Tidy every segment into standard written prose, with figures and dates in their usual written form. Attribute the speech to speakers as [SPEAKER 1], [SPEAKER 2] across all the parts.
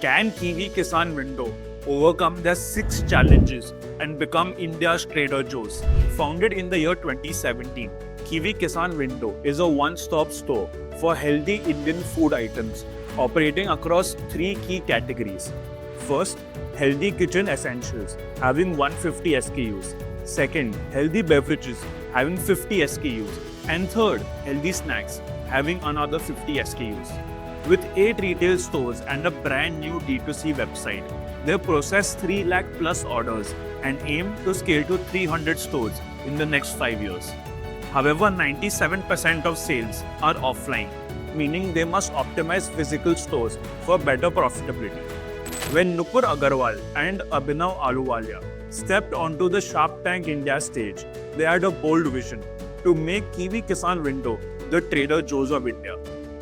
[SPEAKER 1] Can Kiwi Kisan Window overcome their 6 challenges and become India's Trader Joe's? Founded in the year 2017, Kiwi Kisan Window is a one-stop store for healthy Indian food items operating across 3 key categories. First, healthy kitchen essentials having 150 SKUs. Second, healthy beverages having 50 SKUs. And third, healthy snacks having another 50 SKUs. With 8 retail stores and a brand new D2C website, they process 3 lakh plus orders and aim to scale to 300 stores in the next 5 years. However, 97% of sales are offline, meaning they must optimize physical stores for better profitability. When Nupur Agarwal and Abhinav Aluwalia stepped onto the Shark Tank India stage, they had a bold vision to make Kiwi Kisan Window the Trader Joe's of India.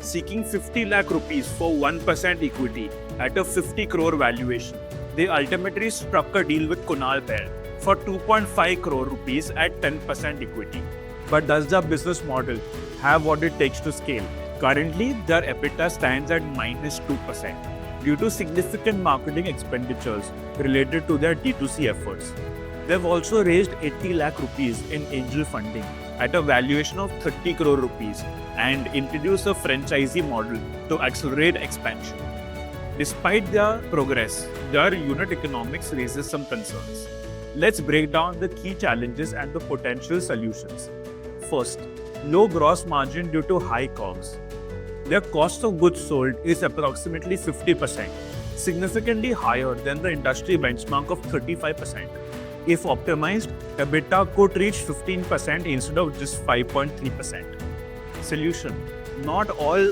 [SPEAKER 1] Seeking 50 lakh rupees for 1% equity at a 50 crore valuation, they ultimately struck a deal with Kunal Baid for 2.5 crore rupees at 10% equity. But does the business model have what it takes to scale? Currently, their EBITDA stands at -2% due to significant marketing expenditures related to their D2C efforts. They've also raised 80 lakh rupees in angel funding at a valuation of 30 crore rupees and introduced a franchisee model to accelerate expansion. Despite their progress, their unit economics raises some concerns. Let's break down the key challenges and the potential solutions. First, low gross margin due to high COGS. Their cost of goods sold is approximately 50%, significantly higher than the industry benchmark of 35%. If optimized, EBITDA could reach 15% instead of just 5.3%. Solution: not all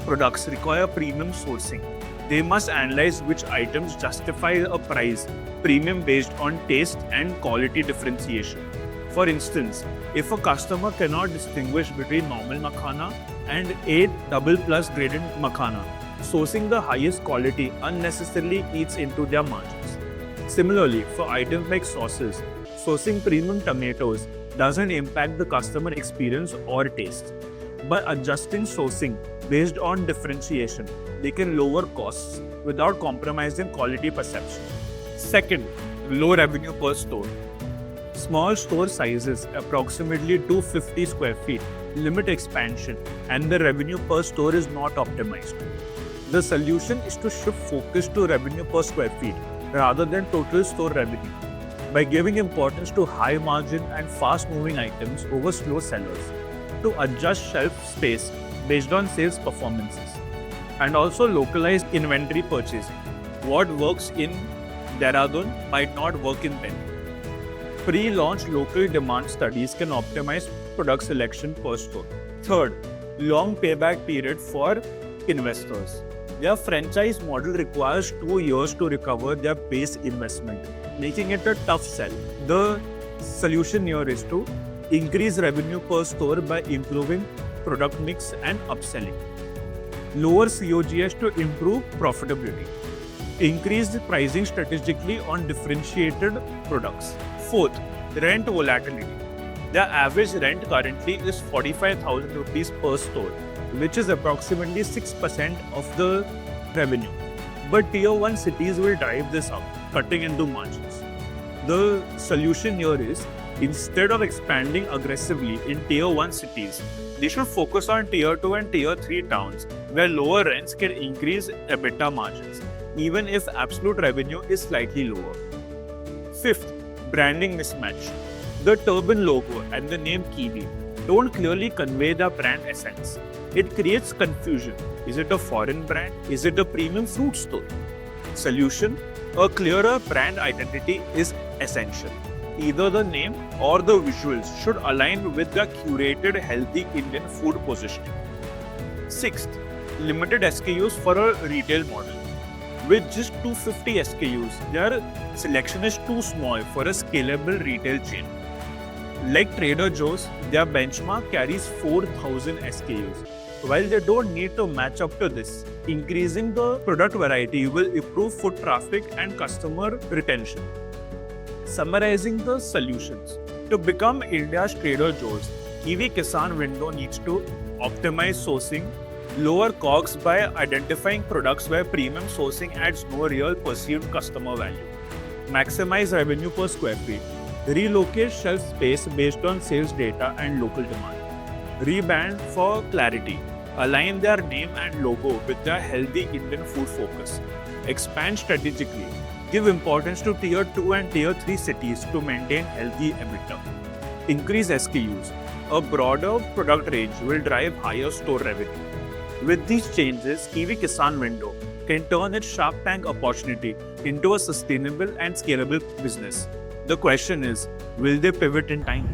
[SPEAKER 1] products require premium sourcing. They must analyze which items justify a price premium based on taste and quality differentiation. For instance, if a customer cannot distinguish between normal makhana and 8++ graded makhana, sourcing the highest quality unnecessarily eats into their margins. Similarly, for items like sauces, sourcing premium tomatoes doesn't impact the customer experience or taste. By adjusting sourcing based on differentiation, they can lower costs without compromising quality perception. Second, low revenue per store. Small store sizes, approximately 250 square feet, limit expansion and the revenue per store is not optimized. The solution is to shift focus to revenue per square feet rather than total store revenue by giving importance to high margin and fast moving items over slow sellers, to adjust shelf space based on sales performances, and also localized inventory purchasing. What works in Dehradun might not work in Delhi. Pre-launch local demand studies can optimize product selection per store. Third, long payback period for investors. Their franchise model requires 2 years to recover their base investment, making it a tough sell. The solution here is to increase revenue per store by improving product mix and upselling. Lower COGS to improve profitability. Increase the pricing strategically on differentiated products. Fourth, rent volatility. The average rent currently is 45,000 rupees per store, which is approximately 6% of the revenue. But Tier 1 cities will drive this up, cutting into margins. The solution here is, instead of expanding aggressively in Tier 1 cities, they should focus on Tier 2 and Tier 3 towns where lower rents can increase EBITDA margins, even if absolute revenue is slightly lower. Fifth, branding mismatch. The turban logo and the name Kiwi don't clearly convey the brand essence. It creates confusion. Is it a foreign brand? Is it a premium fruit store? Solution: a clearer brand identity is essential. Either the name or the visuals should align with the curated healthy Indian food positioning. Sixth, limited SKUs for a retail model. With just 250 SKUs, their selection is too small for a scalable retail chain. Like Trader Joe's, their benchmark carries 4,000 SKUs. While they don't need to match up to this, increasing the product variety will improve foot traffic and customer retention. Summarizing the solutions. To become India's Trader Joe's, Kiwi Kisan Window needs to optimize sourcing, Lower COGS by identifying products where premium sourcing adds no real perceived customer value. Maximize revenue per square feet. Relocate shelf space based on sales data and local demand. Rebrand for clarity. Align their name and logo with their healthy Indian food focus. Expand strategically. Give importance to Tier 2 and Tier 3 cities to maintain healthy EBITDA. Increase SKUs. A broader product range will drive higher store revenue. With these changes, Kiwi Kisan Window can turn its Shark Tank opportunity into a sustainable and scalable business. The question is, will they pivot in time?